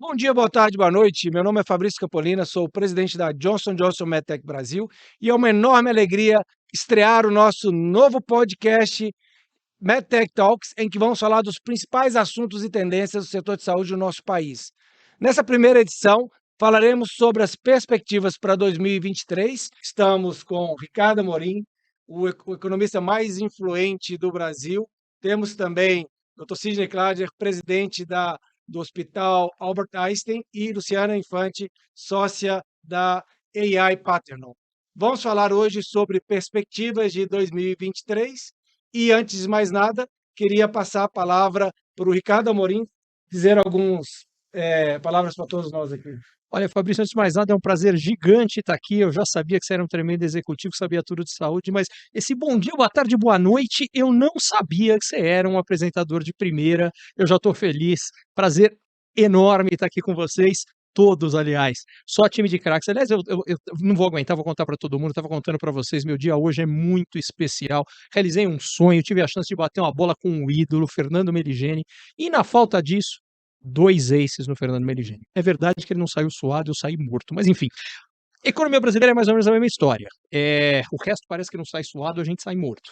Bom dia, boa tarde, boa noite. Meu nome é Fabrício Capolina, sou o presidente da Johnson Johnson MedTech Brasil e é uma enorme alegria estrear o nosso novo podcast MedTech Talks, em que vamos falar dos principais assuntos e tendências do setor de saúde do nosso país. Nessa primeira edição, falaremos sobre as perspectivas para 2023. Estamos com Ricardo Amorim, o economista mais influente do Brasil. Temos também Dr. Sidney Kladger, presidente do Hospital Albert Einstein, e Luciana Infante, sócia da AI Paternal. Vamos falar hoje sobre perspectivas de 2023 e, antes de mais nada, queria passar a palavra para o Ricardo Amorim dizer algumas palavras para todos nós aqui. Olha, Fabrício, antes de mais nada, é um prazer gigante estar aqui. Eu já sabia que você era um tremendo executivo, sabia tudo de saúde, mas esse bom dia, boa tarde, boa noite, eu não sabia que você era um apresentador de primeira. Eu já estou feliz. Prazer enorme estar aqui com vocês. Todos, aliás, só time de craques. Aliás, eu não vou aguentar, vou contar para todo mundo. Estava contando para vocês, meu dia hoje é muito especial. Realizei um sonho, tive a chance de bater uma bola com um ídolo, Fernando Meligeni, e na falta disso, 2 aces no Fernando Meligeni. É verdade que ele não saiu suado, eu saí morto, mas enfim. Economia brasileira é mais ou menos a mesma história. O resto parece que não sai suado, a gente sai morto.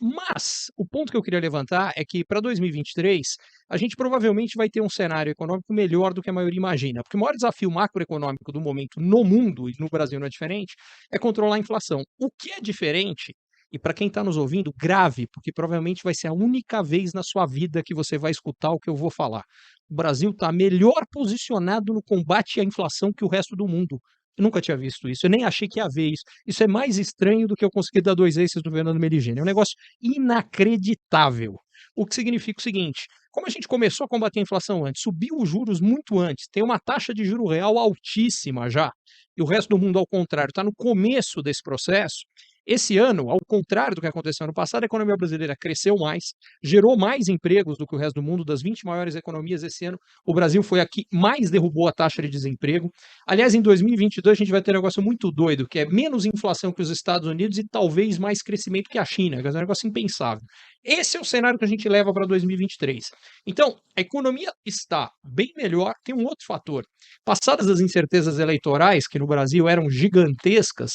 Mas o ponto que eu queria levantar é que para 2023 a gente provavelmente vai ter um cenário econômico melhor do que a maioria imagina, porque o maior desafio macroeconômico do momento no mundo, e no Brasil não é diferente, é controlar a inflação. O que é diferente, e para quem está nos ouvindo, grave, porque provavelmente vai ser a única vez na sua vida que você vai escutar o que eu vou falar. O Brasil está melhor posicionado no combate à inflação que o resto do mundo. Eu nunca tinha visto isso, eu nem achei que ia ver isso. Isso é mais estranho do que eu conseguir dar 2 aces do Fernando Meligeni. É um negócio inacreditável. O que significa o seguinte: como a gente começou a combater a inflação antes, subiu os juros muito antes, tem uma taxa de juro real altíssima já, e o resto do mundo, ao contrário, está no começo desse processo. Esse ano, ao contrário do que aconteceu ano passado, a economia brasileira cresceu mais, gerou mais empregos do que o resto do mundo. Das 20 maiores economias esse ano, o Brasil foi a que mais derrubou a taxa de desemprego. Aliás, em 2022 a gente vai ter um negócio muito doido, que é menos inflação que os Estados Unidos e talvez mais crescimento que a China, que é um negócio impensável. Esse é o cenário que a gente leva para 2023. Então, a economia está bem melhor. Tem um outro fator. Passadas as incertezas eleitorais, que no Brasil eram gigantescas,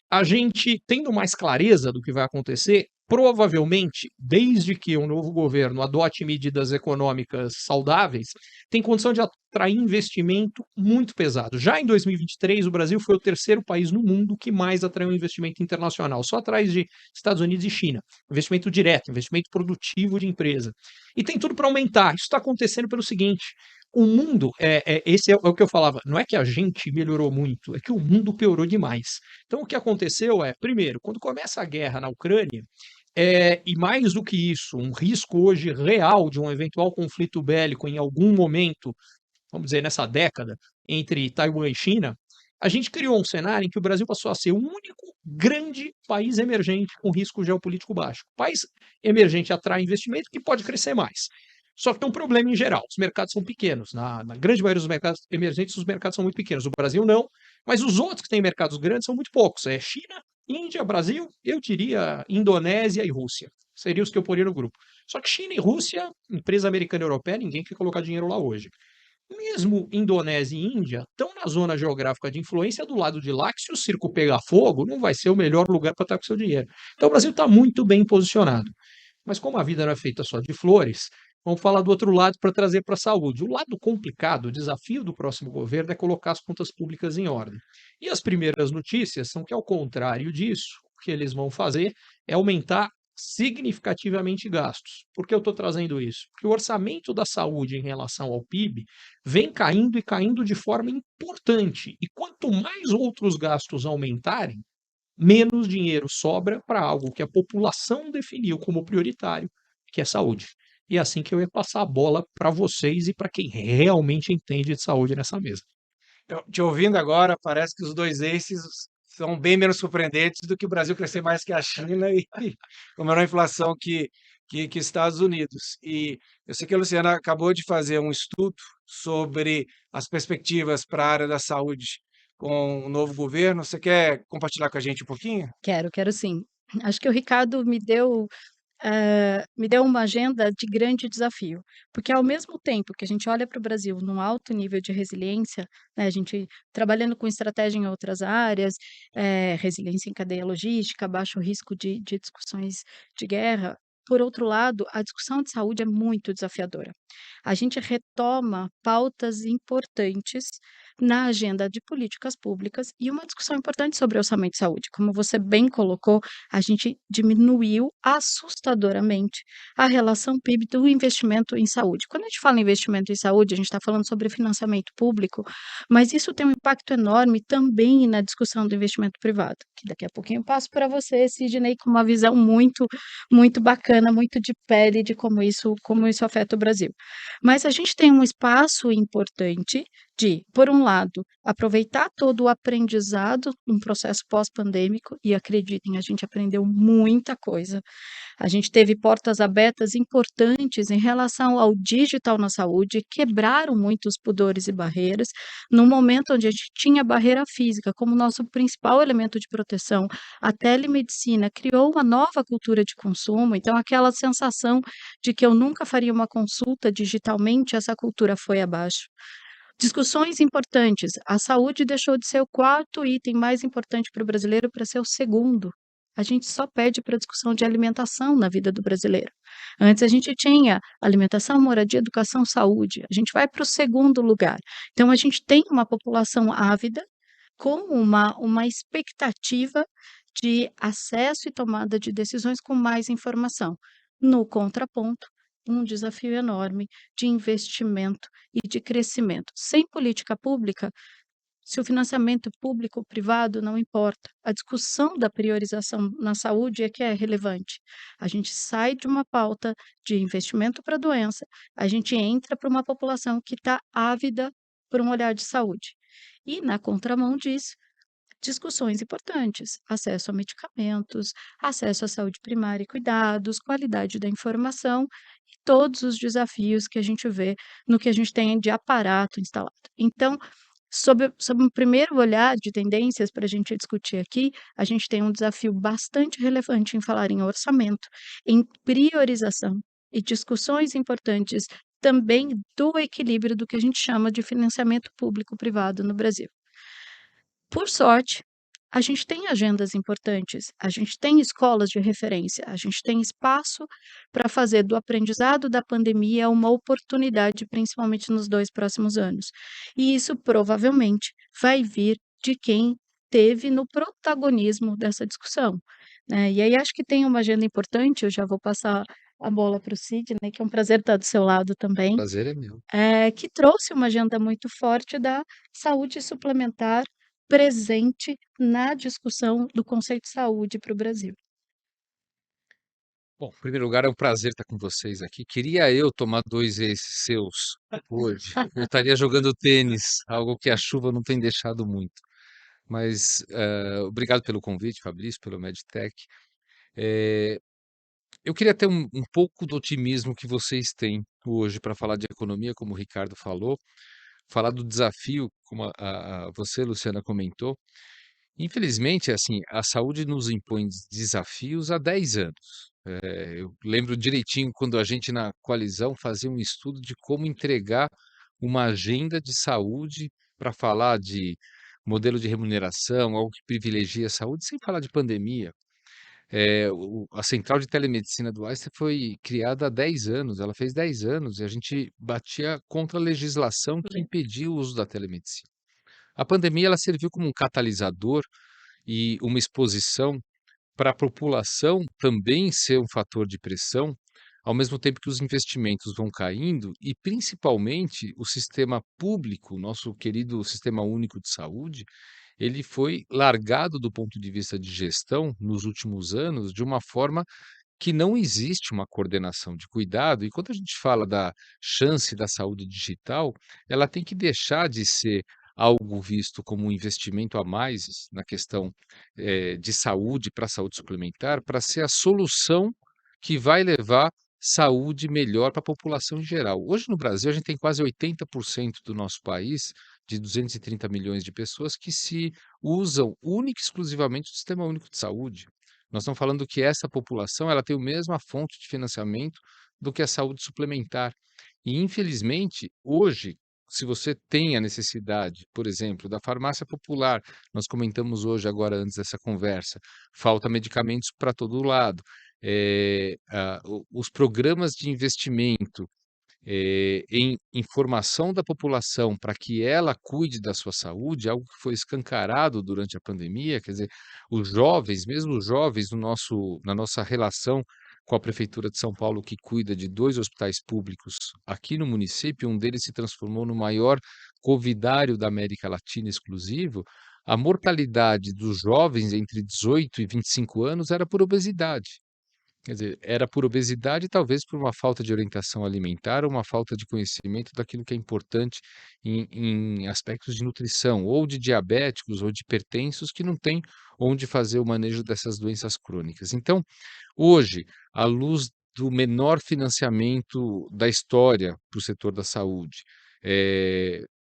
a gente, tendo mais clareza do que vai acontecer, provavelmente, desde que um novo governo adote medidas econômicas saudáveis, tem condição de atrair investimento muito pesado. Já em 2023, o Brasil foi o terceiro país no mundo que mais atraiu investimento internacional, só atrás de Estados Unidos e China. Investimento direto, investimento produtivo de empresa. E tem tudo para aumentar. Isso está acontecendo pelo seguinte: o mundo, esse é o que eu falava, não é que a gente melhorou muito, é que o mundo piorou demais. Então, o que aconteceu é, primeiro, quando começa a guerra na Ucrânia, e mais do que isso, um risco hoje real de um eventual conflito bélico em algum momento, vamos dizer, nessa década, entre Taiwan e China, a gente criou um cenário em que o Brasil passou a ser o único grande país emergente com risco geopolítico baixo. O país emergente atrai investimento que pode crescer mais. Só que tem um problema em geral: os mercados são pequenos. Na grande maioria dos mercados emergentes, os mercados são muito pequenos. O Brasil não, mas os outros que têm mercados grandes são muito poucos. É China, Índia, Brasil, eu diria Indonésia e Rússia. Seriam os que eu poria no grupo. Só que China e Rússia, empresa americana e europeia, ninguém quer colocar dinheiro lá hoje. Mesmo Indonésia e Índia estão na zona geográfica de influência do lado de lá, que se o circo pegar fogo, não vai ser o melhor lugar para estar com seu dinheiro. Então o Brasil está muito bem posicionado. Mas como a vida não é feita só de flores, vamos falar do outro lado para trazer para a saúde. O lado complicado, o desafio do próximo governo é colocar as contas públicas em ordem. E as primeiras notícias são que, ao contrário disso, o que eles vão fazer é aumentar significativamente gastos. Por que eu estou trazendo isso? Porque o orçamento da saúde em relação ao PIB vem caindo e caindo de forma importante. E quanto mais outros gastos aumentarem, menos dinheiro sobra para algo que a população definiu como prioritário, que é saúde. E é assim que eu ia passar a bola para vocês e para quem realmente entende de saúde nessa mesa. Te ouvindo agora, parece que os 2 aces são bem menos surpreendentes do que o Brasil crescer mais que a China e com menor inflação que Estados Unidos. E eu sei que a Luciana acabou de fazer um estudo sobre as perspectivas para a área da saúde com o novo governo. Você quer compartilhar com a gente um pouquinho? Quero sim. Acho que o Ricardo me deu me deu uma agenda de grande desafio, porque ao mesmo tempo que a gente olha para o Brasil num alto nível de resiliência, né, a gente trabalhando com estratégia em outras áreas, resiliência em cadeia logística, baixo risco de discussões de guerra, por outro lado, a discussão de saúde é muito desafiadora. A gente retoma pautas importantes na agenda de políticas públicas e uma discussão importante sobre orçamento de saúde. Como você bem colocou, a gente diminuiu assustadoramente a relação PIB do investimento em saúde. Quando a gente fala em investimento em saúde, a gente está falando sobre financiamento público, mas isso tem um impacto enorme também na discussão do investimento privado, que daqui a pouquinho eu passo para você, Sidney, com uma visão muito bacana, muito de pele de como isso afeta o Brasil. Mas a gente tem um espaço importante de, por um lado, aproveitar todo o aprendizado num processo pós-pandêmico, e acreditem, a gente aprendeu muita coisa. A gente teve portas abertas importantes em relação ao digital na saúde, quebraram muitos pudores e barreiras, num momento onde a gente tinha barreira física como nosso principal elemento de proteção. A telemedicina criou uma nova cultura de consumo, então aquela sensação de que eu nunca faria uma consulta digitalmente, essa cultura foi abaixo. Discussões importantes. A saúde deixou de ser o quarto item mais importante para o brasileiro para ser o segundo. A gente só pede para a discussão de alimentação na vida do brasileiro. Antes a gente tinha alimentação, moradia, educação, saúde. A gente vai para o segundo lugar. Então a gente tem uma população ávida com uma expectativa de acesso e tomada de decisões com mais informação. No contraponto, um desafio enorme de investimento e de crescimento. Sem política pública, se o financiamento público ou privado, não importa. A discussão da priorização na saúde é que é relevante. A gente sai de uma pauta de investimento para a doença, a gente entra para uma população que está ávida por um olhar de saúde. E, na contramão disso, discussões importantes: acesso a medicamentos, acesso à saúde primária e cuidados, qualidade da informação e todos os desafios que a gente vê no que a gente tem de aparato instalado. Então, sob um primeiro olhar de tendências para a gente discutir aqui, a gente tem um desafio bastante relevante em falar em orçamento, em priorização e discussões importantes também do equilíbrio do que a gente chama de financiamento público-privado no Brasil. Por sorte, a gente tem agendas importantes, a gente tem escolas de referência, a gente tem espaço para fazer do aprendizado da pandemia uma oportunidade, principalmente nos 2 próximos anos. E isso provavelmente vai vir de quem teve no protagonismo dessa discussão, né. E aí acho que tem uma agenda importante, eu já vou passar a bola para o Sidney, que é um prazer estar do seu lado também, Prazer é meu. que trouxe uma agenda muito forte da saúde suplementar presente na discussão do conceito de saúde para o Brasil. Bom, em primeiro lugar, é um prazer estar com vocês aqui. Queria eu tomar 2 esses seus hoje. Eu estaria jogando tênis, algo que a chuva não tem deixado muito. Mas, obrigado pelo convite, Fabrício, pelo Medtech. Eh, eu queria ter um pouco do otimismo que vocês têm hoje para falar de economia, como o Ricardo falou, falar do desafio, como você, Luciana, comentou. Infelizmente, assim, a saúde nos impõe desafios há 10 anos. Eu lembro direitinho quando a gente na coalizão fazia um estudo de como entregar uma agenda de saúde para falar de modelo de remuneração, algo que privilegia a saúde, sem falar de pandemia. A central de telemedicina do Einstein foi criada há 10 anos, ela fez 10 anos e a gente batia contra a legislação que impedia o uso da telemedicina. A pandemia ela serviu como um catalisador e uma exposição para a população também ser um fator de pressão, ao mesmo tempo que os investimentos vão caindo e, principalmente, o sistema público, nosso querido Sistema Único de Saúde, ele foi largado do ponto de vista de gestão nos últimos anos de uma forma que não existe uma coordenação de cuidado. E quando a gente fala da chance da saúde digital, ela tem que deixar de ser algo visto como um investimento a mais na questão de saúde para a saúde suplementar, para ser a solução que vai levar saúde melhor para a população em geral. Hoje no Brasil, a gente tem quase 80% do nosso país, de 230 milhões de pessoas, que se usam única e exclusivamente do Sistema Único de Saúde. Nós estamos falando que essa população ela tem a mesma fonte de financiamento do que a saúde suplementar. E, infelizmente, hoje, se você tem a necessidade, por exemplo, da farmácia popular, nós comentamos hoje, agora antes dessa conversa, falta medicamentos para todo lado. Os programas de investimento em informação da população para que ela cuide da sua saúde, algo que foi escancarado durante a pandemia, quer dizer, os jovens, mesmo os jovens na nossa relação com a Prefeitura de São Paulo, que cuida de 2 hospitais públicos aqui no município, um deles se transformou no maior covidário da América Latina exclusivo, a mortalidade dos jovens entre 18 e 25 anos era por obesidade. Quer dizer, era por obesidade, talvez por uma falta de orientação alimentar ou uma falta de conhecimento daquilo que é importante em aspectos de nutrição, ou de diabéticos ou de hipertensos que não têm onde fazer o manejo dessas doenças crônicas. Então, hoje, à luz do menor financiamento da história para o setor da saúde,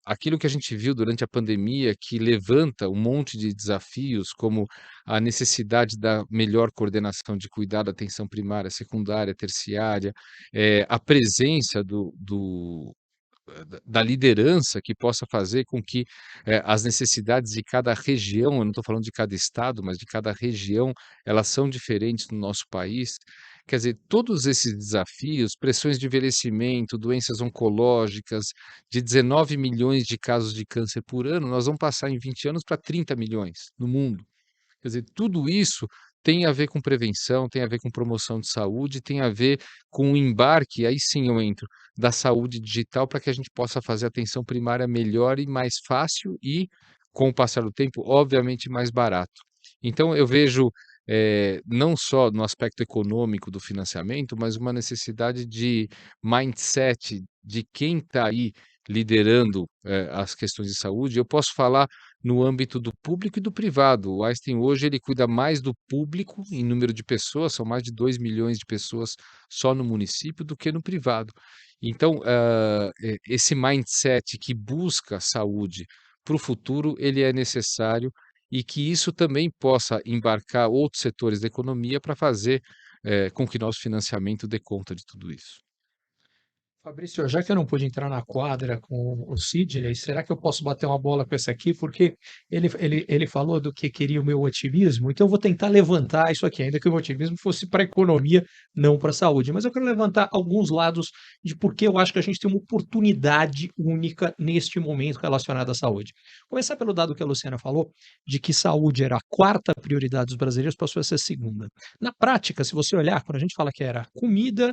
aquilo que a gente viu durante a pandemia, que levanta um monte de desafios, como a necessidade da melhor coordenação de cuidado, atenção primária, secundária, terciária, a presença da liderança que possa fazer com que as necessidades de cada região, eu não estou falando de cada estado, mas de cada região, elas são diferentes no nosso país. Quer dizer, todos esses desafios, pressões de envelhecimento, doenças oncológicas, de 19 milhões de casos de câncer por ano, nós vamos passar em 20 anos para 30 milhões no mundo. Quer dizer, tudo isso tem a ver com prevenção, tem a ver com promoção de saúde, tem a ver com o embarque, aí sim eu entro, da saúde digital para que a gente possa fazer a atenção primária melhor e mais fácil e, com o passar do tempo, obviamente mais barato. Então eu vejo não só no aspecto econômico do financiamento, mas uma necessidade de mindset de quem está aí liderando as questões de saúde. Eu posso falar no âmbito do público e do privado. O Einstein hoje ele cuida mais do público em número de pessoas, são mais de 2 milhões de pessoas só no município, do que no privado. Então, esse mindset que busca saúde para o futuro, ele é necessário e que isso também possa embarcar outros setores da economia para fazer com que nosso financiamento dê conta de tudo isso. Fabrício, já que eu não pude entrar na quadra com o Sidney, será que eu posso bater uma bola com esse aqui? Porque ele falou do que queria o meu otimismo, então eu vou tentar levantar isso aqui, ainda que o meu otimismo fosse para a economia, não para a saúde. Mas eu quero levantar alguns lados de por que eu acho que a gente tem uma oportunidade única neste momento relacionado à saúde. Começar pelo dado que a Luciana falou, de que saúde era a quarta prioridade dos brasileiros, passou a ser a segunda. Na prática, se você olhar, quando a gente fala que era comida,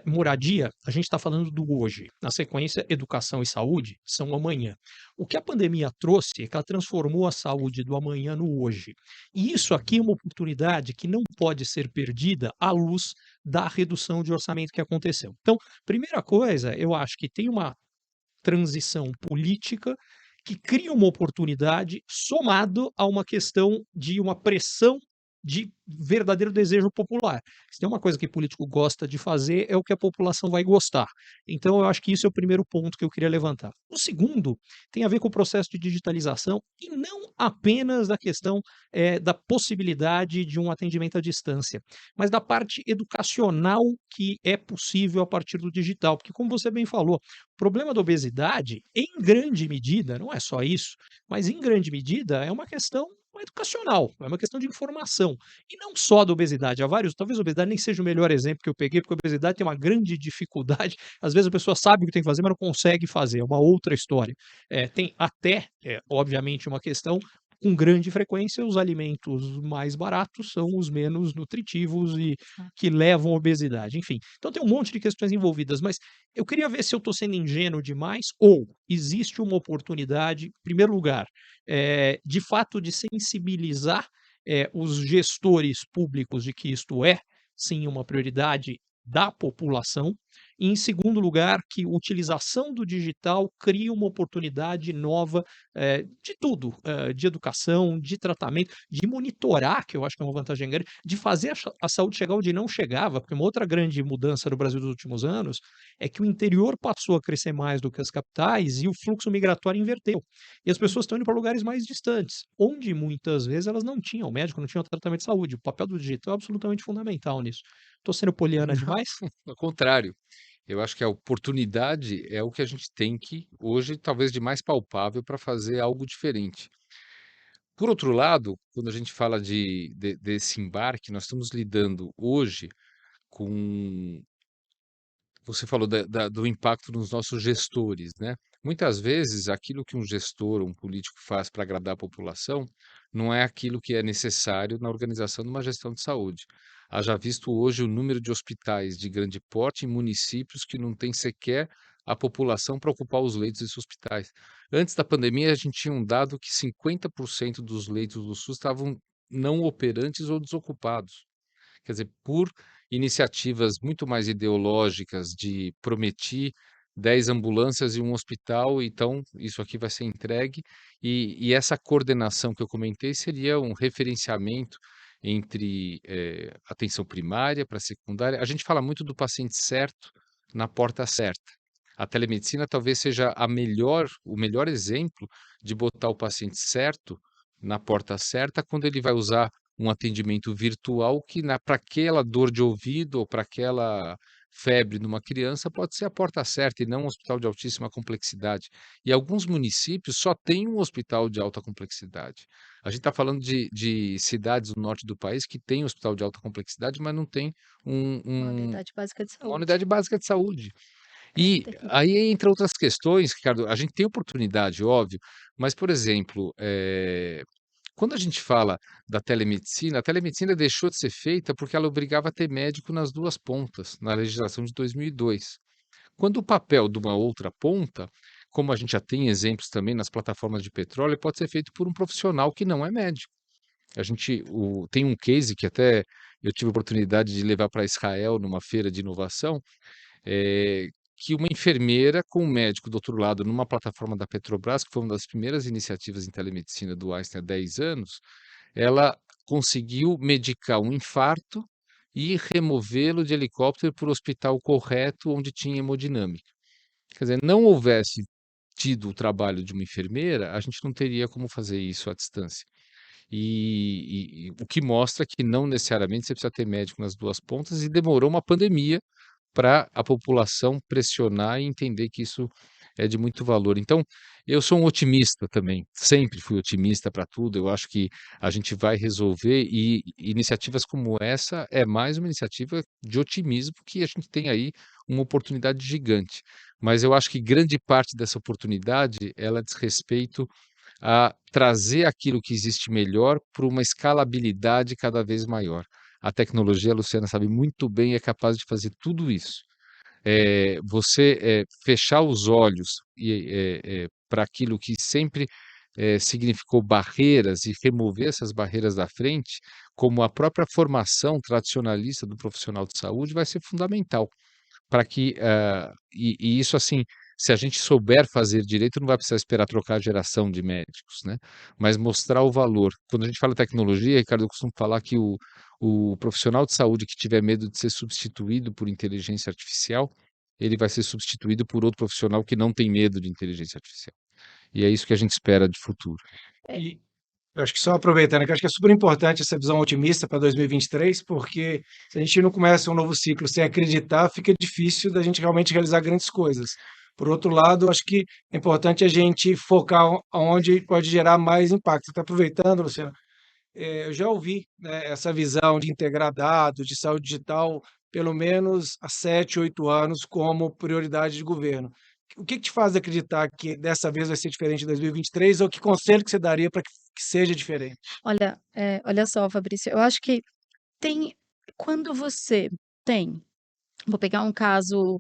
moradia, a gente está falando do hoje. Na sequência, educação e saúde são o amanhã. O que a pandemia trouxe é que ela transformou a saúde do amanhã no hoje. E isso aqui é uma oportunidade que não pode ser perdida à luz da redução de orçamento que aconteceu. Então, primeira coisa, eu acho que tem uma transição política que cria uma oportunidade somado a uma questão de uma pressão de verdadeiro desejo popular. Se tem uma coisa que político gosta de fazer, é o que a população vai gostar. Então, eu acho que isso é o primeiro ponto que eu queria levantar. O segundo tem a ver com o processo de digitalização e não apenas da questão da possibilidade de um atendimento à distância, mas da parte educacional que é possível a partir do digital. Porque, como você bem falou, o problema da obesidade, em grande medida, não é só isso, mas em grande medida é uma questão educacional, é uma questão de informação. E não só da obesidade, há vários, talvez a obesidade nem seja o melhor exemplo que eu peguei, porque a obesidade tem uma grande dificuldade, às vezes a pessoa sabe o que tem que fazer, mas não consegue fazer, é uma outra história. Tem até, obviamente, uma questão com grande frequência, os alimentos mais baratos são os menos nutritivos e que levam à obesidade, enfim. Então tem um monte de questões envolvidas, mas eu queria ver se eu estou sendo ingênuo demais ou existe uma oportunidade, em primeiro lugar, de fato de sensibilizar os gestores públicos de que isto é, sim, uma prioridade da população, E, em segundo lugar, que a utilização do digital cria uma oportunidade nova de tudo, de educação, de tratamento, de monitorar, que eu acho que é uma vantagem grande, de fazer a saúde chegar onde não chegava, porque uma outra grande mudança no Brasil dos últimos anos é que o interior passou a crescer mais do que as capitais e o fluxo migratório inverteu. E as pessoas estão indo para lugares mais distantes, onde muitas vezes elas não tinham médico, não tinham tratamento de saúde. O papel do digital é absolutamente fundamental nisso. Estou sendo poliana Não, demais? ao contrário. Eu acho que a oportunidade é o que a gente tem que, hoje, talvez de mais palpável para fazer algo diferente. Por outro lado, quando a gente fala desse embarque, nós estamos lidando hoje com. Você falou do impacto nos nossos gestores, né? Muitas vezes, aquilo que um gestor, um político faz para agradar a população, não é aquilo que é necessário na organização de uma gestão de saúde. Haja visto hoje o número de hospitais de grande porte em municípios que não tem sequer a população para ocupar os leitos desses hospitais. Antes da pandemia, a gente tinha um dado que 50% dos leitos do SUS estavam não operantes ou desocupados. Quer dizer, por iniciativas muito mais ideológicas de prometi 10 ambulâncias e um hospital, então isso aqui vai ser entregue, e essa coordenação que eu comentei seria um referenciamento entre atenção primária para secundária. A gente fala muito do paciente certo na porta certa. A telemedicina talvez seja o melhor exemplo de botar o paciente certo na porta certa quando ele vai usar um atendimento virtual que para aquela dor de ouvido ou para aquela febre numa criança pode ser a porta certa e não um hospital de altíssima complexidade. E alguns municípios só têm um hospital de alta complexidade. A gente está falando de cidades do norte do país que têm hospital de alta complexidade, mas não tem um, Uma um- unidade básica de uma saúde. unidade básica de saúde. É E terrível. aí, entre outras questões, Ricardo, a gente tem oportunidade, óbvio, mas, por exemplo, quando a gente fala da telemedicina, a telemedicina deixou de ser feita porque ela obrigava a ter médico nas duas pontas, na legislação de 2002. Quando o papel de uma outra ponta, como a gente já tem exemplos também nas plataformas de petróleo, pode ser feito por um profissional que não é médico. Tem um case que até eu tive a oportunidade de levar para Israel numa feira de inovação, eh, que uma enfermeira com um médico do outro lado numa plataforma da Petrobras, que foi uma das primeiras iniciativas em telemedicina do Einstein há 10 anos, ela conseguiu medicar um infarto e removê-lo de helicóptero para o hospital correto onde tinha hemodinâmica. Quer dizer, não houvesse tido o trabalho de uma enfermeira, a gente não teria como fazer isso à distância. E o que mostra que não necessariamente você precisa ter médico nas duas pontas, e demorou uma pandemia para a população pressionar e entender que isso é de muito valor. Então, eu sou um otimista também, sempre fui otimista para tudo. Eu acho que a gente vai resolver, e iniciativas como essa é mais uma iniciativa de otimismo, que a gente tem aí uma oportunidade gigante. Mas eu acho que grande parte dessa oportunidade, ela diz respeito a trazer aquilo que existe melhor para uma escalabilidade cada vez maior. A tecnologia, a Luciana sabe muito bem, é capaz de fazer tudo isso. Você fechar os olhos para aquilo que sempre significou barreiras, e remover essas barreiras da frente, como a própria formação tradicionalista do profissional de saúde, vai ser fundamental para que e isso, assim, se a gente souber fazer direito, não vai precisar esperar trocar a geração de médicos, né, mas mostrar o valor. Quando a gente fala tecnologia, Ricardo, eu costumo falar que o profissional de saúde que tiver medo de ser substituído por inteligência artificial, ele vai ser substituído por outro profissional que não tem medo de inteligência artificial. E é isso que a gente espera de futuro. É, E eu acho que só aproveitando, que eu acho que é super importante essa visão otimista para 2023, porque se a gente não começa um novo ciclo sem acreditar, fica difícil da gente realmente realizar grandes coisas. Por outro lado, eu acho que é importante a gente focar onde pode gerar mais impacto. Está aproveitando, Luciano, eu já ouvi, né, essa visão de integrar dados, de saúde digital, pelo menos há 7, 8 anos, como prioridade de governo. O que te faz acreditar que dessa vez vai ser diferente em 2023, ou que conselho que você daria para que seja diferente? olha só, Fabrício, eu acho que tem quando você tem vou pegar um caso,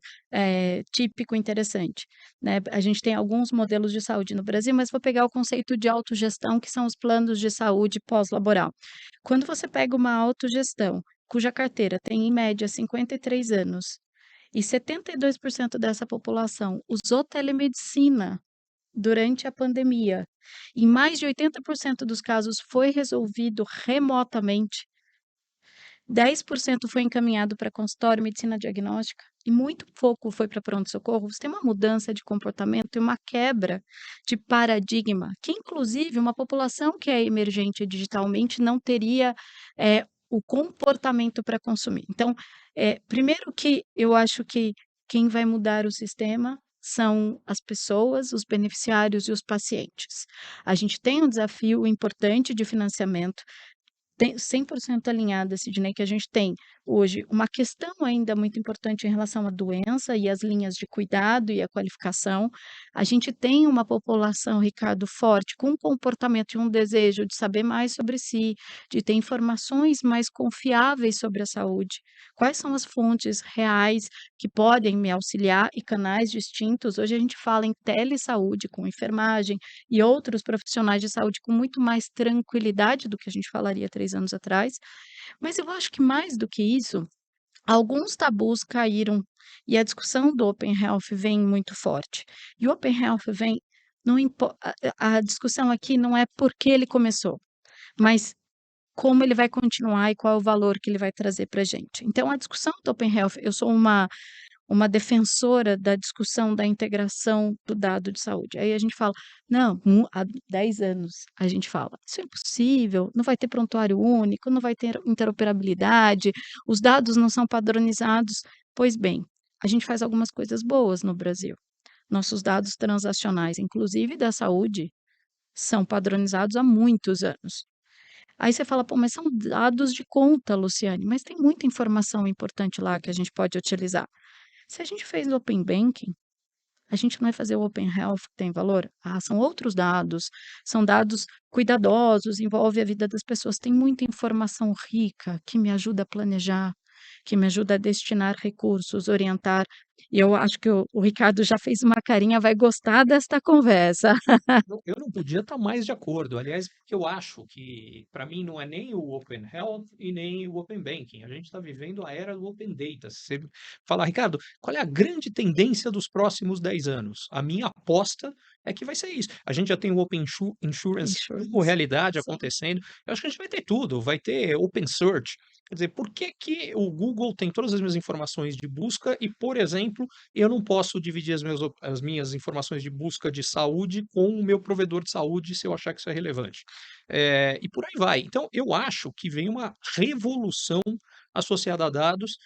típico interessante, né, a gente tem alguns modelos de saúde no Brasil, mas vou pegar o conceito de autogestão, que são os planos de saúde pós-laboral. Quando você pega uma autogestão, cuja carteira tem em média 53 anos, E 72% dessa população usou telemedicina durante a pandemia. Em mais de 80% dos casos foi resolvido remotamente. 10% foi encaminhado para consultório, medicina diagnóstica, e muito pouco foi para pronto-socorro. Você tem uma mudança de comportamento e uma quebra de paradigma, que inclusive uma população que é emergente digitalmente não teria o comportamento para consumir. Então, primeiro que eu acho que quem vai mudar o sistema são as pessoas, os beneficiários e os pacientes. A gente tem um desafio importante de financiamento, 100% alinhada, Sidney, que a gente tem hoje uma questão ainda muito importante em relação à doença e as linhas de cuidado e a qualificação. A gente tem uma população, Ricardo, forte, com um comportamento e um desejo de saber mais sobre si, de ter informações mais confiáveis sobre a saúde. Quais são as fontes reais que podem me auxiliar e canais distintos? Hoje a gente fala em telesaúde, com enfermagem e outros profissionais de saúde com muito mais tranquilidade do que a gente falaria 3 anos atrás. Mas eu acho que mais do que isso, alguns tabus caíram e a discussão do Open Health vem muito forte. E o Open Health vem, não a discussão aqui não é por que ele começou, mas como ele vai continuar e qual é o valor que ele vai trazer para a gente. Então, a discussão do Open Health, eu sou uma defensora da discussão da integração do dado de saúde. Aí a gente fala, não, há 10 anos a gente fala, isso é impossível, não vai ter prontuário único, não vai ter interoperabilidade, os dados não são padronizados. Pois bem, a gente faz algumas coisas boas no Brasil. Nossos dados transacionais, inclusive da saúde, são padronizados há muitos anos. Aí você fala, pô, mas são dados de conta, Luciane, mas tem muita informação importante lá que a gente pode utilizar. Se a gente fez o Open Banking, a gente não vai fazer o Open Health que tem valor? Ah, são outros dados, são dados cuidadosos, envolve a vida das pessoas. Tem muita informação rica que me ajuda a planejar, que me ajuda a destinar recursos, orientar. E eu acho que o Ricardo já fez uma carinha, vai gostar desta conversa. Eu não podia estar mais de acordo. Aliás, porque eu acho que, para mim, não é nem o Open Health e nem o Open Banking. A gente está vivendo a era do Open Data. Se você falar, Ricardo, qual é a grande tendência dos próximos 10 anos? A minha aposta é que vai ser isso. A gente já tem o Open Insurance como Insurance. realidade Sim. acontecendo. Eu acho que a gente vai ter tudo. Vai ter Open Search. Quer dizer, por que que o Google tem todas as minhas informações de busca e, por exemplo, eu não posso dividir as minhas informações de busca de saúde com o meu provedor de saúde se eu achar que isso é relevante. E por aí vai. Então, eu acho que vem uma revolução associada a dados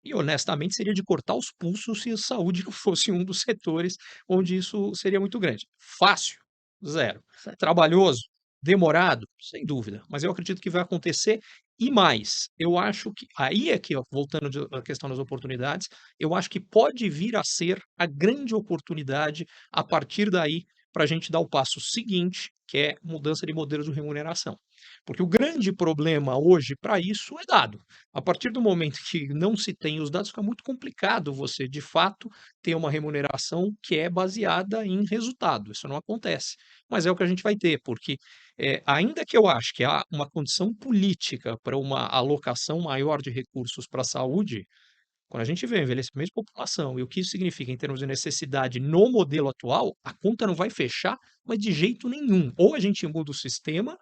e, honestamente, seria de cortar os pulsos se a saúde não fosse um dos setores onde isso seria muito grande. Fácil? Zero. Certo. Trabalhoso? Demorado? Sem dúvida. Mas eu acredito que vai acontecer e mais. Eu acho que aí é que, ó, voltando à questão das oportunidades, eu acho que pode vir a ser a grande oportunidade a partir daí para a gente dar o passo seguinte, que é mudança de modelos de remuneração. Porque o grande problema hoje para isso é dado. A partir do momento que não se tem os dados, fica muito complicado você, de fato, ter uma remuneração que é baseada em resultado. Isso não acontece. Mas é o que a gente vai ter, porque ainda que eu acho que há uma condição política para uma alocação maior de recursos para a saúde, quando a gente vê o envelhecimento de população e o que isso significa em termos de necessidade no modelo atual, a conta não vai fechar, mas de jeito nenhum. Ou a gente muda o sistema,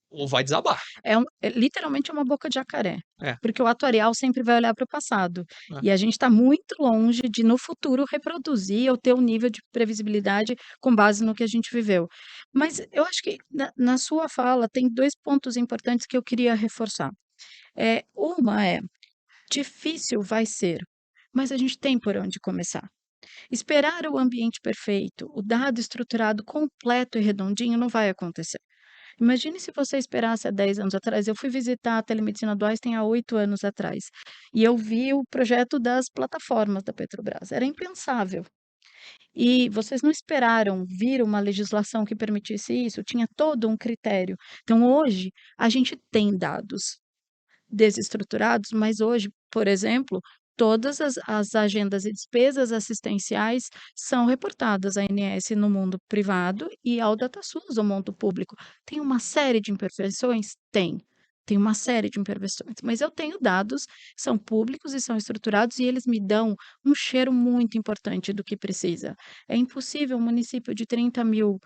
ou vai desabar. É literalmente uma boca de jacaré, É, porque o atuarial sempre vai olhar para o passado, é. e a gente está muito longe de, no futuro, reproduzir ou ter um nível de previsibilidade com base no que a gente viveu. Mas eu acho que na sua fala tem 2 pontos importantes que eu queria reforçar. Uma é, difícil vai ser, mas a gente tem por onde começar. Esperar o ambiente perfeito, o dado estruturado completo e redondinho não vai acontecer. Imagine se você esperasse há 10 anos atrás. Eu fui visitar a telemedicina do Einstein há 8 anos atrás, e eu vi o projeto das plataformas da Petrobras. Era impensável. E vocês não esperaram vir uma legislação que permitisse isso, tinha todo um critério. Então, hoje, a gente tem dados desestruturados, mas hoje, por exemplo, todas as agendas e despesas assistenciais são reportadas à ANS no mundo privado e ao DataSUS, ao mundo público. Tem uma série de imperfeições? Tem. Tem uma série de imperfeições, mas eu tenho dados, são públicos e são estruturados, e eles me dão um cheiro muito importante do que precisa. É impossível um município de 30.000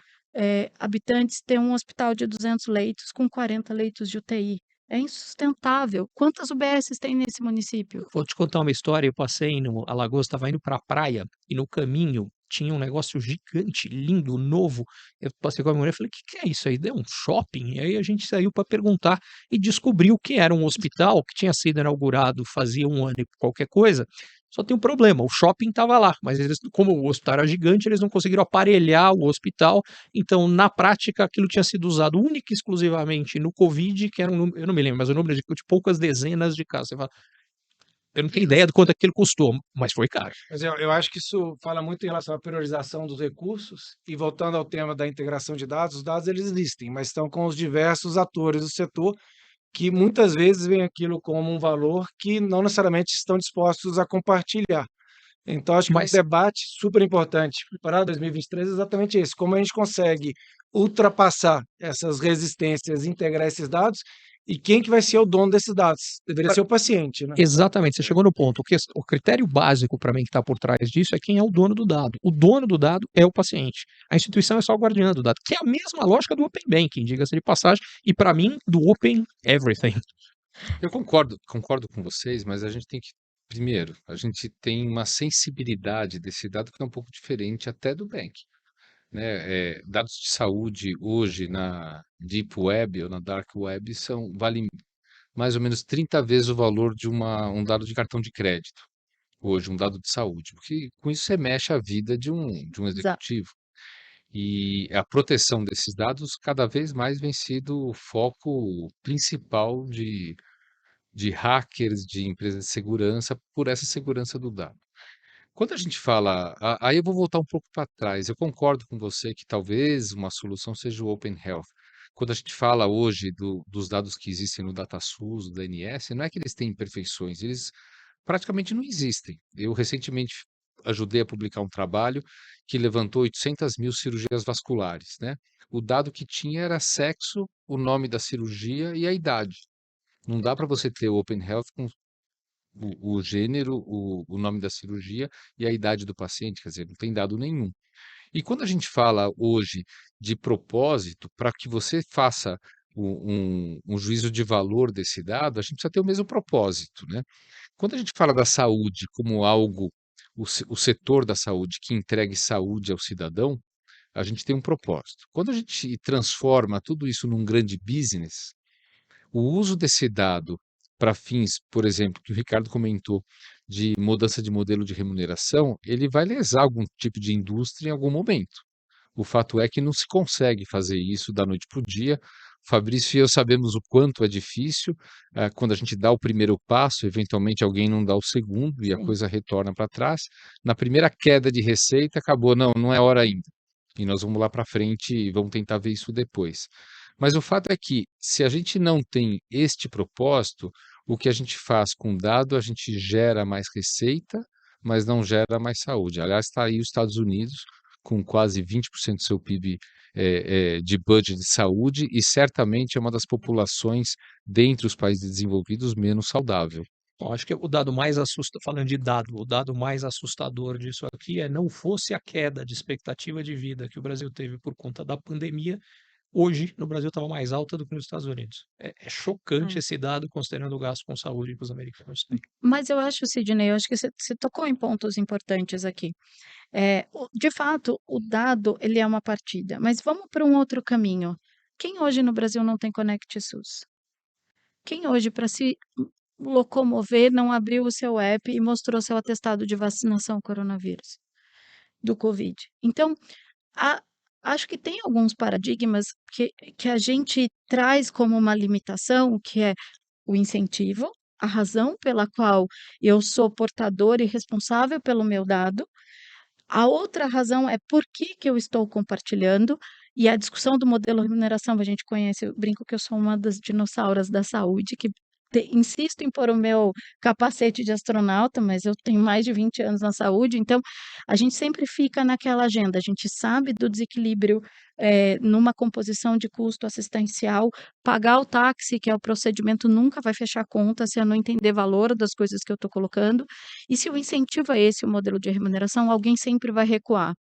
habitantes ter um hospital de 200 leitos com 40 leitos de UTI. É insustentável. Quantas UBSs tem nesse município? Vou te contar uma história, eu passei no Alagoas, estava indo para a praia, e no caminho tinha um negócio gigante, lindo, novo. Eu passei com a minha mulher e falei: "Que é isso aí? É um shopping?" E aí a gente saiu para perguntar e descobriu que era um hospital que tinha sido inaugurado fazia 1 ano e qualquer coisa. Só tem um problema, o shopping estava lá, mas eles, como o hospital era gigante, eles não conseguiram aparelhar o hospital, então na prática aquilo tinha sido usado única e exclusivamente no Covid, que era eu não me lembro, mas o número de poucas dezenas de casos. Você fala: "Eu não tenho ideia de quanto aquilo custou, mas foi caro". Mas eu acho que isso fala muito em relação à priorização dos recursos e voltando ao tema da integração de dados, os dados eles existem, mas estão com os diversos atores do setor que muitas vezes veem aquilo como um valor que não necessariamente estão dispostos a compartilhar. Então acho que um Mas debate super importante para 2023 é exatamente esse, como a gente consegue ultrapassar essas resistências, integrar esses dados e quem que vai ser o dono desses dados? Deveria ser o paciente, né? exatamente, você chegou no ponto. O critério básico para mim que está por trás disso é quem é o dono do dado. O dono do dado é o paciente. A instituição é só o guardiã do dado, que é a mesma lógica do Open Banking, diga-se de passagem, e para mim, do Open Everything. Eu concordo com vocês, mas a gente tem que, primeiro, a gente tem uma sensibilidade desse dado que é um pouco diferente até do bank, né? Dados de saúde hoje na Deep Web ou na Dark Web valem mais ou menos 30 vezes o valor de um dado de cartão de crédito, hoje, um dado de saúde, porque com isso você mexe a vida de um Exato. executivo. E a proteção desses dados cada vez mais vem sido o foco principal de hackers, de empresas de segurança, por essa segurança do dado. Quando a gente fala, aí eu vou voltar um pouco para trás. Eu concordo com você que talvez uma solução seja o Open Health. Quando a gente fala hoje dos dados que existem no DataSUS, do DNS, não é que eles têm imperfeições, eles praticamente não existem. Eu recentemente ajudei a publicar um trabalho que levantou 800.000 cirurgias vasculares, né? O dado que tinha era sexo, o nome da cirurgia e a idade. Não dá para você ter o Open Health com o gênero, o nome da cirurgia e a idade do paciente, quer dizer, não tem dado nenhum. E quando a gente fala hoje de propósito, para que você faça um juízo de valor desse dado, a gente precisa ter o mesmo propósito, né? Quando a gente fala da saúde como algo, o setor da saúde que entregue saúde ao cidadão, a gente tem um propósito. Quando a gente transforma tudo isso num grande business, o uso desse dado para fins, por exemplo, que o Ricardo comentou, de mudança de modelo de remuneração, ele vai lesar algum tipo de indústria em algum momento. O fato é que não se consegue fazer isso da noite para o dia. Fabrício e eu sabemos o quanto é difícil. Quando a gente dá o primeiro passo, eventualmente alguém não dá o segundo e a coisa retorna para trás. Na primeira queda de receita, acabou, não, não é hora ainda. E nós vamos lá para frente e vamos tentar ver isso depois. Mas o fato é que, se a gente não tem este propósito, o que a gente faz com dado, a gente gera mais receita, mas não gera mais saúde. Aliás, está aí os Estados Unidos, com quase 20% do seu PIB de budget de saúde, e certamente é uma das populações, dentre os países desenvolvidos, menos saudável. Bom, acho que o dado mais falando de dado, o dado mais assustador disso aqui é: não fosse a queda de expectativa de vida que o Brasil teve por conta da pandemia, hoje no Brasil estava mais alta do que nos Estados Unidos. É chocante É. esse dado, considerando o gasto com saúde que os americanos têm. Mas eu acho, Sidney, eu acho que você tocou em pontos importantes aqui. De fato, o dado, ele é uma partida, mas vamos para um outro caminho. Quem hoje no Brasil não tem Conect SUS? Quem hoje, para se locomover, não abriu o seu app e mostrou seu atestado de vacinação coronavírus, do Covid? Então, a acho que tem alguns paradigmas que a gente traz como uma limitação, que é o incentivo, a razão pela qual eu sou portador e responsável pelo meu dado. A outra razão é por que que eu estou compartilhando, e a discussão do modelo remuneração, a gente conhece, eu brinco que eu sou uma das dinossauras da saúde, que insisto em pôr o meu capacete de astronauta, mas eu tenho mais de 20 anos na saúde, então a gente sempre fica naquela agenda, a gente sabe do desequilíbrio numa composição de custo assistencial, pagar o táxi, que é o procedimento, nunca vai fechar a conta se eu não entender valor das coisas que eu estou colocando, e se o incentivo é esse o modelo de remuneração, alguém sempre vai recuar.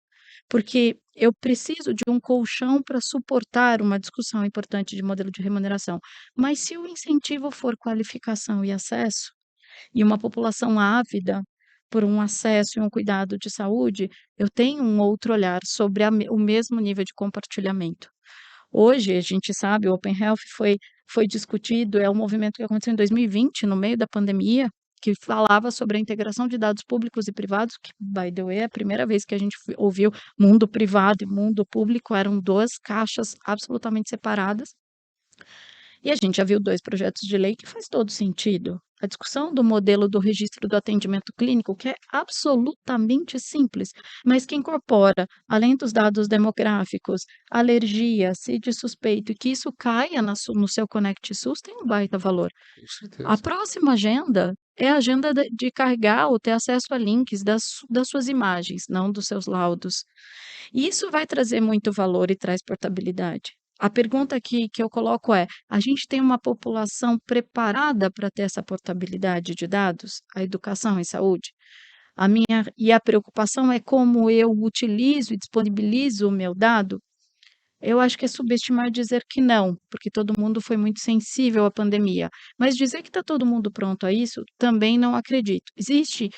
Porque eu preciso de um colchão para suportar uma discussão importante de modelo de remuneração. Mas se o incentivo for qualificação e acesso, e uma população ávida por um acesso e um cuidado de saúde, eu tenho um outro olhar sobre o mesmo nível de compartilhamento. Hoje, a gente sabe, o Open Health foi discutido, é um movimento que aconteceu em 2020, no meio da pandemia, que falava sobre a integração de dados públicos e privados, que, by the way, é a primeira vez que a gente ouviu mundo privado e mundo público, eram duas caixas absolutamente separadas. E a gente já viu 2 projetos de lei que faz todo sentido. A discussão do modelo do registro do atendimento clínico, que é absolutamente simples, mas que incorpora, além dos dados demográficos, alergia, CID suspeito, e que isso caia no seu Conect SUS, tem um baita valor. Com A certeza. próxima agenda é a agenda de carregar ou ter acesso a links das suas imagens, não dos seus laudos. E isso vai trazer muito valor e traz portabilidade. A pergunta que eu coloco é: a gente tem uma população preparada para ter essa portabilidade de dados? A educação em saúde? A preocupação é como eu utilizo e disponibilizo o meu dado? Eu acho que é subestimar dizer que não, porque todo mundo foi muito sensível à pandemia. Mas dizer que está todo mundo pronto a isso, também não acredito. Existe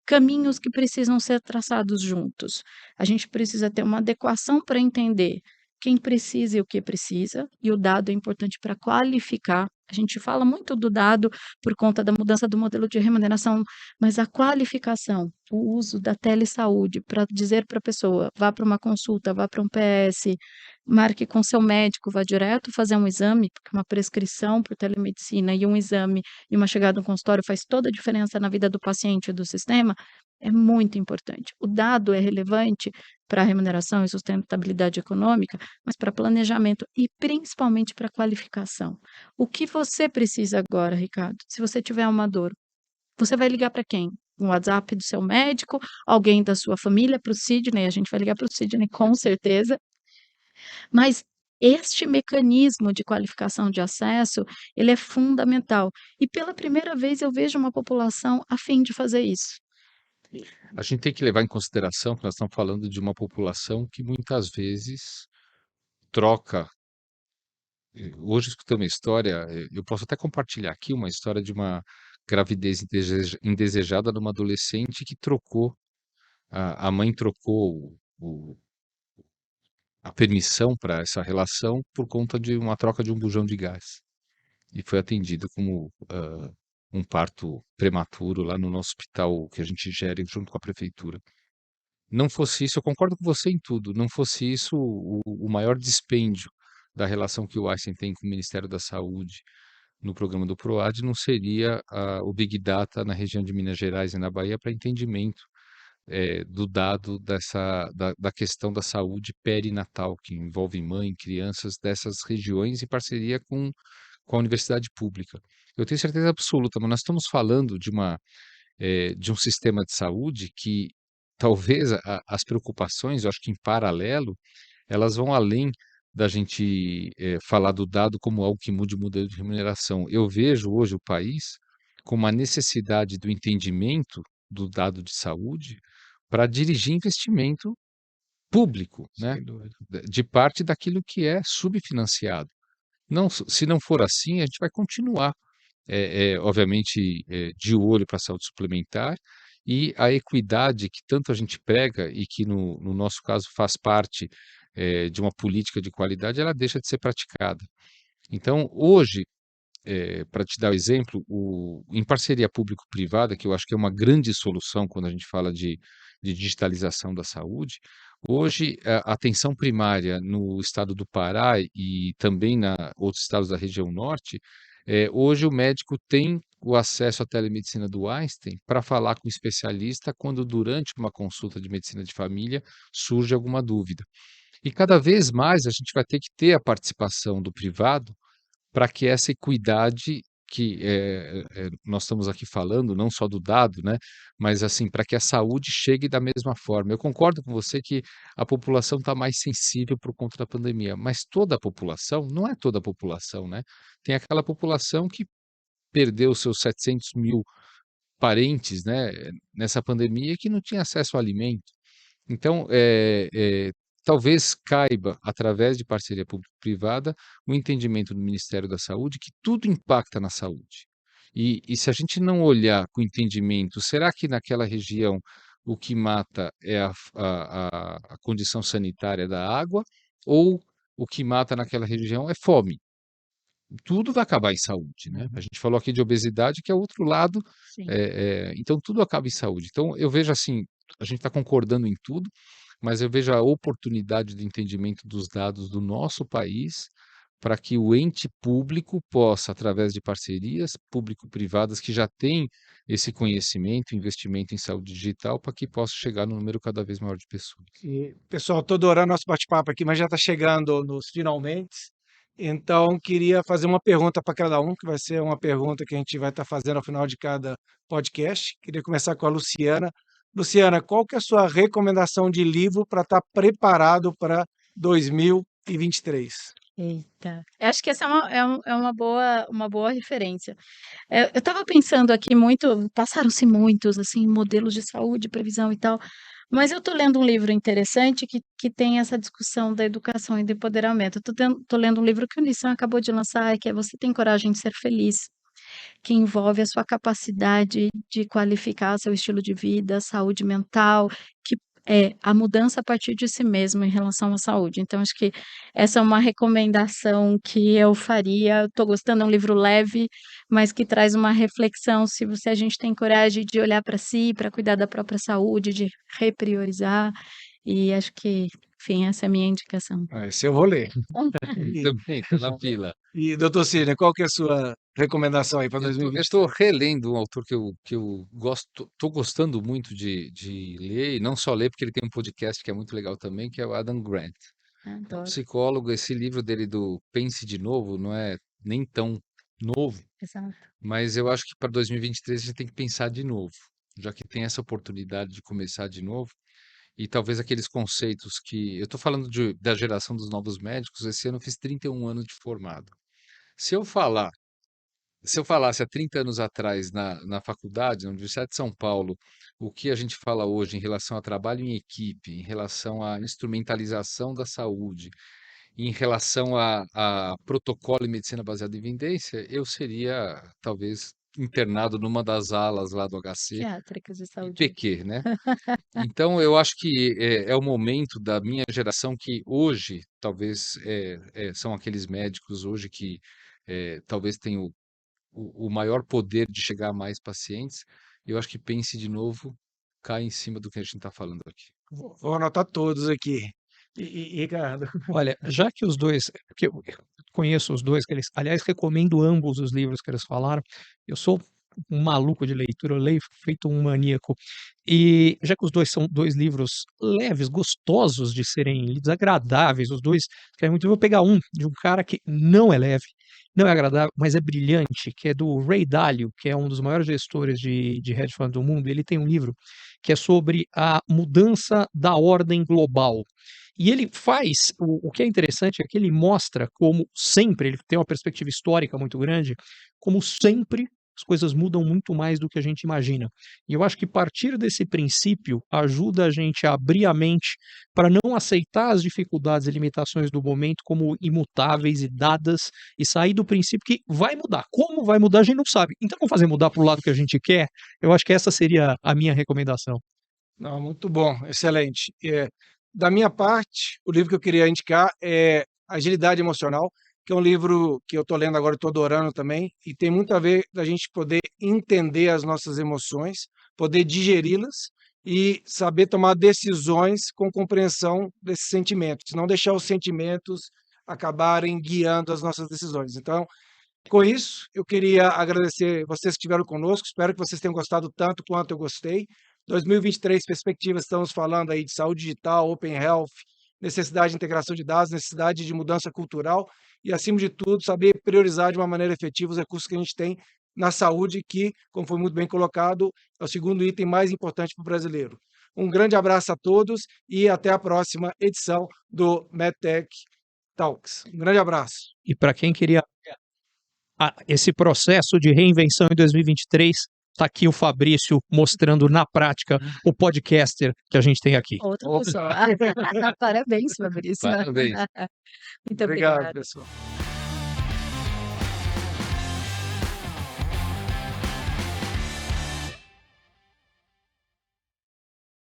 caminhos que precisam ser traçados juntos. A gente precisa ter uma adequação para entender quem precisa e o que precisa, e o dado é importante para qualificar. A gente fala muito do dado por conta da mudança do modelo de remuneração, mas a qualificação, o uso da telesaúde para dizer para a pessoa, vá para uma consulta, vá para um PS, marque com seu médico, vá direto fazer um exame, porque uma prescrição por telemedicina e um exame e uma chegada no consultório faz toda a diferença na vida do paciente e do sistema, é muito importante. O dado é relevante para a remuneração e sustentabilidade econômica, mas para planejamento e principalmente para qualificação. O que você precisa agora, Ricardo? Se você tiver uma dor, você vai ligar para quem? Um WhatsApp do seu médico, alguém da sua família, para o Sidney, a gente vai ligar para o Sidney com certeza, mas este mecanismo de qualificação de acesso, ele é fundamental. E pela primeira vez eu vejo uma população a fim de fazer isso. A gente tem que levar em consideração que nós estamos falando de uma população que muitas vezes troca. Hoje, escutei uma história, eu posso até compartilhar aqui uma história de uma gravidez indesejada de uma adolescente que trocou, a mãe trocou a permissão para essa relação por conta de uma troca de um bujão de gás. E foi atendido como um parto prematuro lá no nosso hospital que a gente gere junto com a prefeitura. Não fosse isso, eu concordo com você em tudo, não fosse isso o maior dispêndio da relação que o Einstein tem com o Ministério da Saúde no programa do PROAD, não seria o Big Data na região de Minas Gerais e na Bahia para entendimento do dado da questão da saúde perinatal, que envolve mãe, crianças dessas regiões em parceria com a universidade pública. Eu tenho certeza absoluta, mas nós estamos falando de um sistema de saúde que talvez as preocupações, eu acho que em paralelo, elas vão além da gente falar do dado como algo que mude o modelo de remuneração. Eu vejo hoje o país com uma necessidade do entendimento do dado de saúde para dirigir investimento público, né, Sem dúvida. de parte daquilo que é subfinanciado. Não, se não for assim, a gente vai continuar, obviamente, de olho para a saúde suplementar e a equidade que tanto a gente prega e que no nosso caso faz parte de uma política de qualidade, ela deixa de ser praticada. Então, hoje, para te dar o exemplo, em parceria público-privada, que eu acho que é uma grande solução quando a gente fala de digitalização da saúde, hoje a atenção primária no estado do Pará e também na outros estados da região norte, hoje o médico tem o acesso à telemedicina do Einstein para falar com o especialista quando durante uma consulta de medicina de família surge alguma dúvida. E cada vez mais a gente vai ter que ter a participação do privado para que essa equidade que nós estamos aqui falando, não só do dado, né, mas assim, para que a saúde chegue da mesma forma. Eu concordo com você que a população está mais sensível por conta da pandemia, mas toda a população, não é toda a população, né? Tem aquela população que perdeu seus 700.000 parentes, né, nessa pandemia, que não tinha acesso ao alimento. Então, talvez caiba, através de parceria público-privada, o entendimento do Ministério da Saúde que tudo impacta na saúde. E se a gente não olhar com entendimento, será que naquela região o que mata é a condição sanitária da água ou o que mata naquela região é fome? Tudo vai acabar em saúde, né? A gente falou aqui de obesidade, que é outro lado, Sim. então tudo acaba em saúde. Então eu vejo assim, a gente está concordando em tudo, mas eu vejo a oportunidade de entendimento dos dados do nosso país para que o ente público possa, através de parcerias público-privadas que já têm esse conhecimento, investimento em saúde digital, para que possa chegar num número cada vez maior de pessoas. E, pessoal, estou adorando nosso bate-papo aqui, mas já está chegando nos finalmente. Então, queria fazer uma pergunta para cada um, que vai ser uma pergunta que a gente vai estar fazendo ao final de cada podcast. Queria começar com a Luciana. Luciana, qual que é a sua recomendação de livro para estar preparado para 2023? Eita, eu acho que essa é uma boa referência. Eu estava pensando aqui muito, passaram-se muitos, assim, modelos de saúde, previsão e tal, mas eu estou lendo um livro interessante que tem essa discussão da educação e do empoderamento. Tô lendo um livro que o Nissan acabou de lançar, que é Você Tem Coragem de Ser Feliz, que envolve a sua capacidade de qualificar seu estilo de vida, saúde mental, que é a mudança a partir de si mesmo em relação à saúde. Então, acho que essa é uma recomendação que eu faria. Estou gostando, é um livro leve, mas que traz uma reflexão se a gente tem coragem de olhar para si, para cuidar da própria saúde, de repriorizar. E acho que, enfim, essa é a minha indicação. Esse eu vou ler. E, Também está na fila. e doutor Sidney, qual que é a sua recomendação aí para Eu 2023? estou relendo um autor que eu gosto, estou gostando muito de ler, e não só ler, porque ele tem um podcast que é muito legal também, que é o Adam Grant. É um Adoro, psicólogo, esse livro dele do Pense de Novo não é nem tão novo, exato. mas eu acho que para 2023 a gente tem que pensar de novo, já que tem essa oportunidade de começar de novo, e talvez aqueles conceitos que... Eu estou falando da geração dos novos médicos, esse ano eu fiz 31 anos de formado. Se eu falar Se eu falasse há 30 anos atrás na faculdade, na Universidade de São Paulo, o que a gente fala hoje em relação a trabalho em equipe, em relação à instrumentalização da saúde, em relação a protocolo e medicina baseada em evidência, eu seria talvez internado numa das alas lá do HC Psiquiátricas de e saúde. PQ, né? Então eu acho que é o momento da minha geração que hoje talvez são aqueles médicos hoje que talvez tenham o maior poder de chegar a mais pacientes, eu acho que Pense de Novo cai em cima do que a gente está falando aqui. Vou anotar todos aqui. Ricardo, Olha, já que os dois, porque eu conheço os dois, que eles, aliás, recomendo ambos os livros que eles falaram. Eu sou um maluco de leitura, eu leio feito um maníaco. E já que os dois são dois livros leves, gostosos de serem lidos, agradáveis, os dois escrevem muito. Eu vou pegar um de um cara que não é leve, não é agradável, mas é brilhante, que é do Ray Dalio, que é um dos maiores gestores de hedge fund do mundo. Ele tem um livro que é sobre a mudança da ordem global. E ele faz, o que é interessante é que ele mostra como sempre, ele tem uma perspectiva histórica muito grande, como sempre as coisas mudam muito mais do que a gente imagina. E eu acho que partir desse princípio ajuda a gente a abrir a mente para não aceitar as dificuldades e limitações do momento como imutáveis e dadas e sair do princípio que vai mudar. Como vai mudar, a gente não sabe. Então vamos fazer mudar para o lado que a gente quer? Eu acho que essa seria a minha recomendação. não, muito bom, excelente. Da minha parte, o livro que eu queria indicar é Agilidade Emocional, que é um livro que eu estou lendo agora, estou adorando também, e tem muito a ver da gente poder entender as nossas emoções, poder digeri-las e saber tomar decisões com compreensão desses sentimentos, não deixar os sentimentos acabarem guiando as nossas decisões. Então, com isso, eu queria agradecer vocês que estiveram conosco. Espero que vocês tenham gostado tanto quanto eu gostei. 2023, perspectivas, estamos falando aí de saúde digital, open health, necessidade de integração de dados, necessidade de mudança cultural. e, acima de tudo, saber priorizar de uma maneira efetiva os recursos que a gente tem na saúde, que, como foi muito bem colocado, é o segundo item mais importante para o brasileiro. Um grande abraço a todos e até a próxima edição do MedTech Talks. Um grande abraço. E para quem queria esse processo de reinvenção em 2023, está aqui o Fabrício mostrando na prática o podcaster que a gente tem aqui. Outra pessoa. Parabéns, Fabrício. Parabéns. Muito Obrigado, obrigada. pessoal.